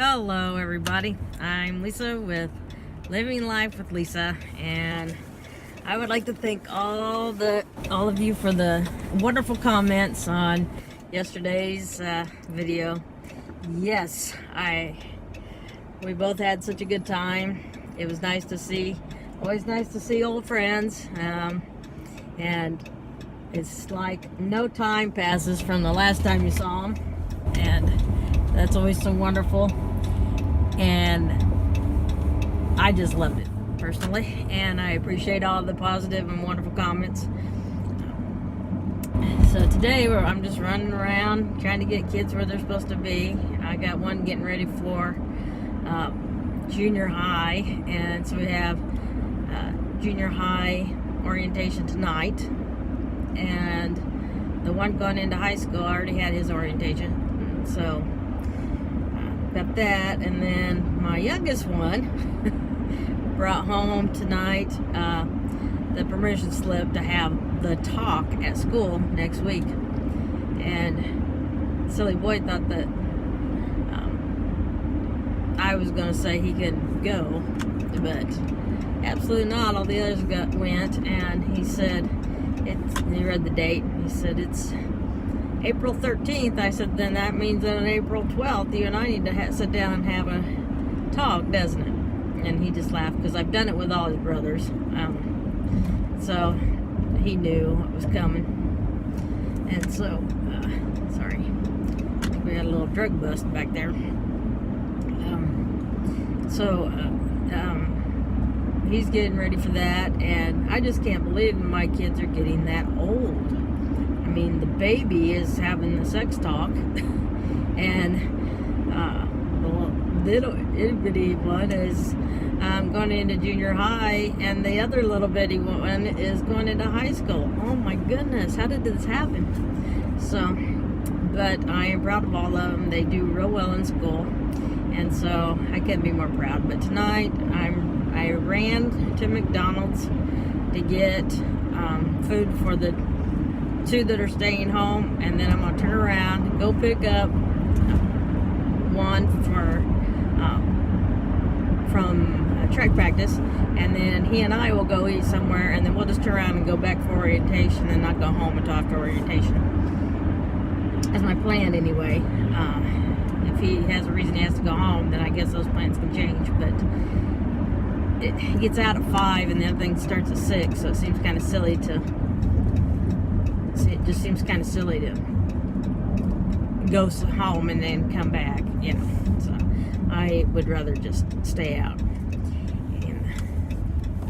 Hello everybody, I'm Lisa with Living Life with Lisa, and I would like to thank all of you for the wonderful comments on yesterday's video. Yes, we both had such a good time. It was nice to see, always nice to see old friends, and it's like no time passes from the last time you saw them, and that's always so wonderful. And I just loved it personally, and I appreciate all the positive and wonderful comments. So today I'm just running around trying to get kids where they're supposed to be. I got one getting ready for junior high, and so we have junior high orientation tonight, and the one going into high school already had his orientation, so got that. And then my youngest one brought home tonight the permission slip to have the talk at school next week, and silly boy thought that I was going to say he couldn't go, but absolutely not. All the others went, and he said he read the date, he said it's April 13th. I said, then that means that on April 12th, you and I need to sit down and have a talk, doesn't it? And he just laughed, because I've done it with all his brothers. So he knew what was coming. And so, sorry, I think we had a little drug bust back there. He's getting ready for that, and I just can't believe my kids are getting that old. I mean, the baby is having the sex talk, and the little itty bitty one is going into junior high, and the other little bitty one is going into high school. Oh my goodness, how did this happen? So, but I am proud of all of them. They do real well in school, and so I couldn't be more proud. But tonight, I ran to McDonald's to get food for the two that are staying home, and then I'm gonna turn around and go pick up one from track practice, and then he and I will go eat somewhere, and then we'll just turn around and go back for orientation and not go home until after orientation. That's my plan anyway. If he has a reason he has to go home, then I guess those plans can change, but he gets out at 5 and the other thing starts at 6, so it seems kind of silly to go home and then come back, you know. So I would rather just stay out.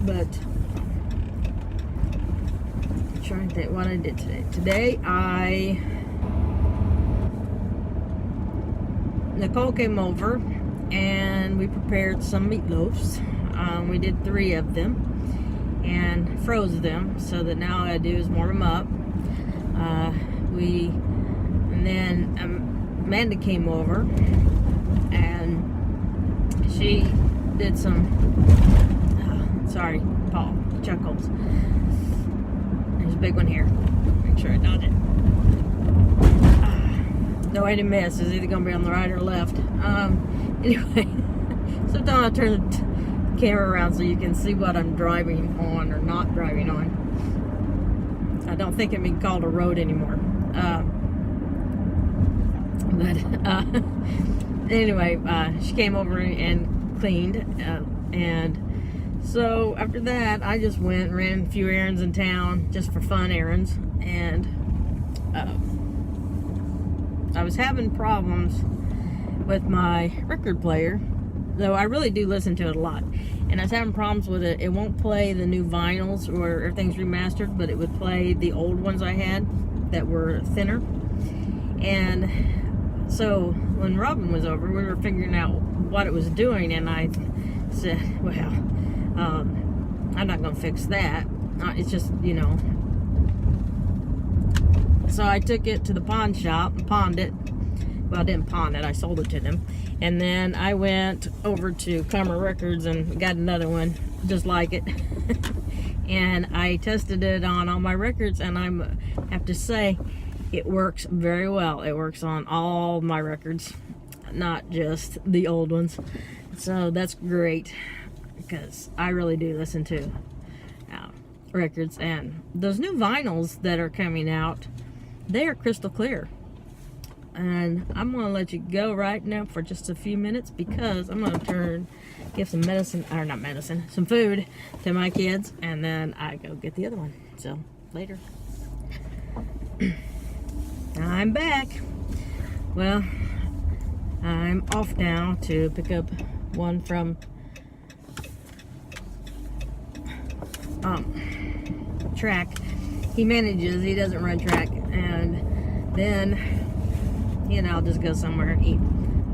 But I'm trying to think what I did today. Today Nicole came over and we prepared some meatloafs. We did 3 of them and froze them, so that now all I do is warm them up. And then Amanda came over, and she did some, sorry, Paul, chuckles. There's a big one here. Make sure I dodge it. No way to miss. It's either going to be on the right or left. Anyway, sometimes I'll turn the camera around so you can see what I'm driving on or not driving on. I don't think it being called a road anymore. Anyway, she came over and cleaned, and so after that I just went and ran a few errands in town, just for fun errands, and I was having problems with my record player, though I really do listen to it a lot, and I was having problems with it. It won't play the new vinyls where everything's remastered, but it would play the old ones I had that were thinner. And so when Robin was over, we were figuring out what it was doing, and I said, well, I'm not going to fix that. It's just, you know. So I took it to the pawn shop and pawned it. Well, I didn't pawn it, I sold it to them. And then I went over to Karma Records and got another one just like it. And I tested it on all my records, and I have to say, it works very well. It works on all my records. not just the old ones. So that's great, because I really do listen to records, and those new vinyls that are coming out, they are crystal clear. And I'm gonna let you go right now for just a few minutes, because I'm gonna give some medicine, or not medicine, some food to my kids, and then I go get the other one. So later. I'm back. Well, I'm off now to pick up one from track. He manages, he doesn't run track, and then he and I'll just go somewhere and eat.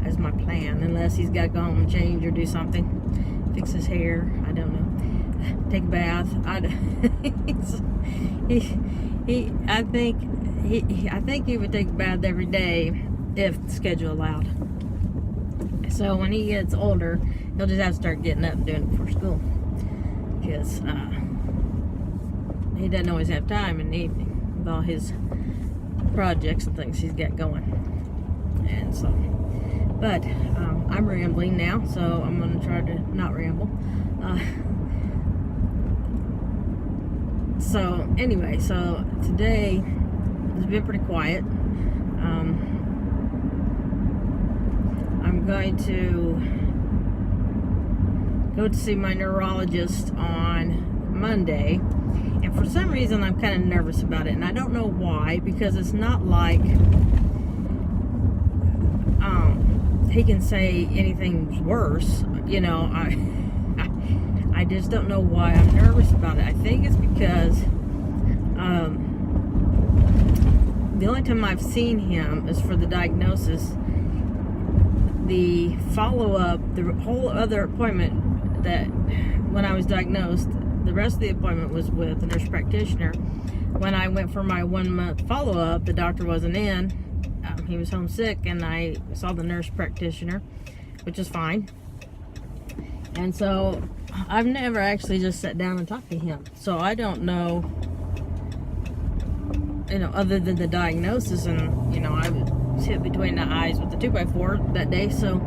That's my plan, unless he's got to go home and change or do something, fix his hair, I don't know, take a bath. I think he would take a bath every day if the schedule allowed. So when he gets older, he'll just have to start getting up and doing it before school, because he doesn't always have time in the evening with all his projects and things he's got going. And so, but I'm rambling now, so I'm going to try to not ramble. So anyway, so today has been pretty quiet. I'm going to go to see my neurologist on Monday, and for some reason I'm kind of nervous about it, and I don't know why, because it's not like he can say anything's worse, you know. I just don't know why I'm nervous about it. I think it's because the only time I've seen him is for the diagnosis. The follow-up, the whole other appointment that when I was diagnosed, the rest of the appointment was with a nurse practitioner. When I went for my 1 month follow-up, the doctor wasn't in. He was homesick, and I saw the nurse practitioner, which is fine. And so I've never actually just sat down and talked to him. So I don't know, you know, other than the diagnosis, and, you know, I was hit between the eyes with the 2x4 that day, so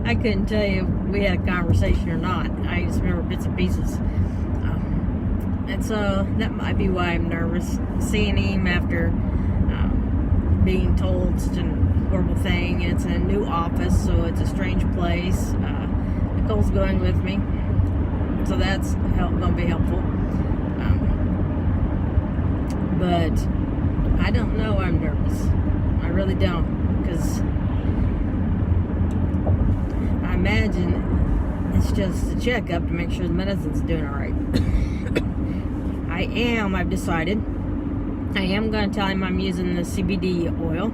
I couldn't tell you if we had a conversation or not. I just remember bits and pieces. And so that might be why I'm nervous, seeing him after being told such a horrible thing. It's a new office, so it's a strange place. Nicole's going with me, so that's going to be helpful. But I don't know, I'm nervous. I really don't, because I imagine it's just a checkup to make sure the medicine's doing all right. I've decided, I am going to tell him I'm using the CBD oil,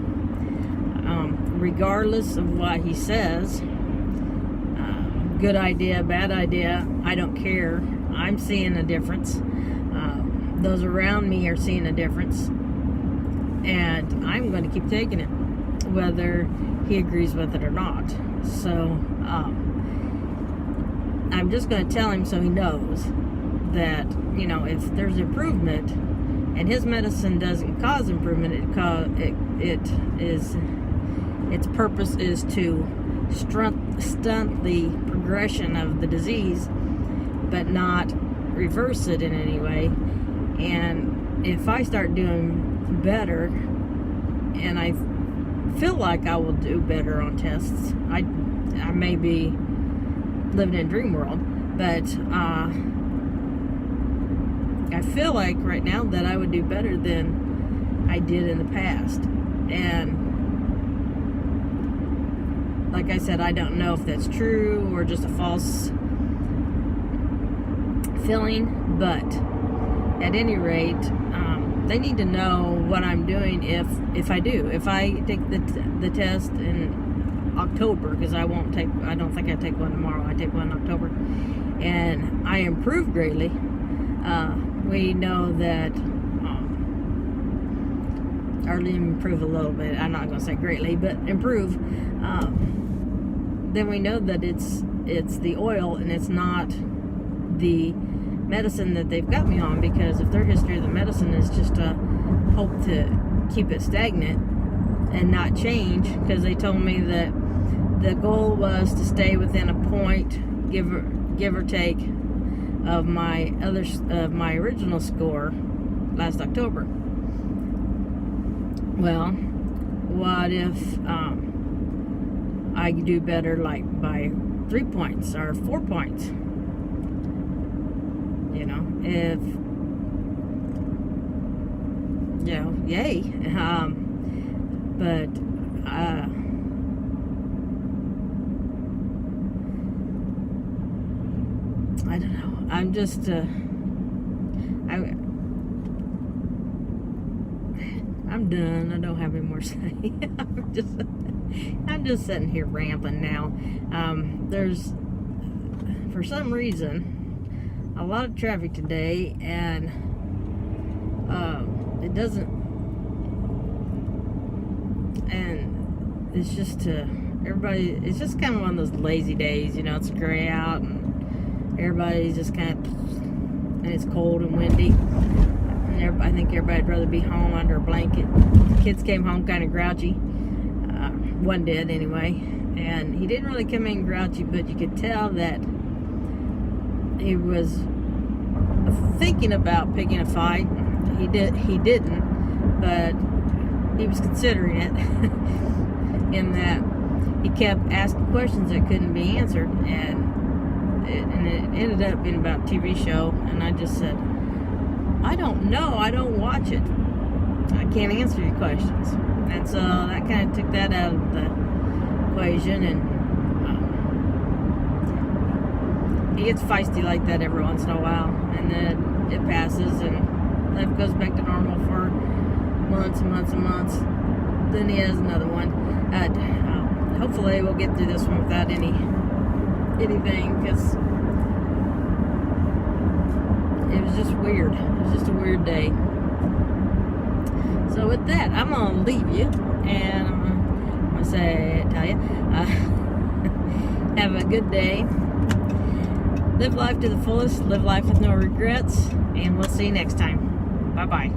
regardless of what he says. Good idea, bad idea, I don't care. I'm seeing a difference. Those around me are seeing a difference, and I'm going to keep taking it, whether he agrees with it or not. So I'm just going to tell him so he knows that, you know, if there's improvement and his medicine doesn't cause improvement, its purpose is to stunt the progression of the disease, but not reverse it in any way. And if I start doing better, and I feel like I will do better on tests, I may be living in a dream world, but I feel like right now that I would do better than I did in the past. And like I said, I don't know if that's true or just a false feeling, but at any rate, they need to know what I'm doing if I do. If I take the test in October, because I don't think I take one tomorrow, I take one in October, and I improve greatly, we know that, or improve a little bit, I'm not going to say greatly, but improve, then we know that it's the oil and it's not the medicine that they've got me on, because if their history of the medicine is just to hope to keep it stagnant, and not change, because they told me that the goal was to stay within a point, give or take, of my original score last October. Well, what if I do better, like by 3 points or 4 points? You know, if yay. But I don't know. I'm just I'm done. I don't have any more to say. I'm just sitting here rambling now. There's, for some reason, a lot of traffic today, and it doesn't, and it's just everybody, it's just kind of one of those lazy days, you know. It's gray out, and everybody's just kind of, and it's cold and windy. And I think everybody'd rather be home under a blanket. The kids came home kind of grouchy. One did anyway, and he didn't really come in grouchy, but you could tell that he was thinking about picking a fight. He didn't, but he was considering it. In that he kept asking questions that couldn't be answered, and it ended up being about a TV show. And I just said, I don't know, I don't watch it, I can't answer your questions. And so that kind of took that out of the equation, and he gets feisty like that every once in a while, and then it passes and life goes back to normal for months and months and months. Then he has another one. Hopefully we'll get through this one without anything, because it was just weird. It was just a weird day. So with that, I'm gonna leave you, and I'm gonna tell you, have a good day. Live life to the fullest. Live life with no regrets, and we'll see you next time. Bye bye.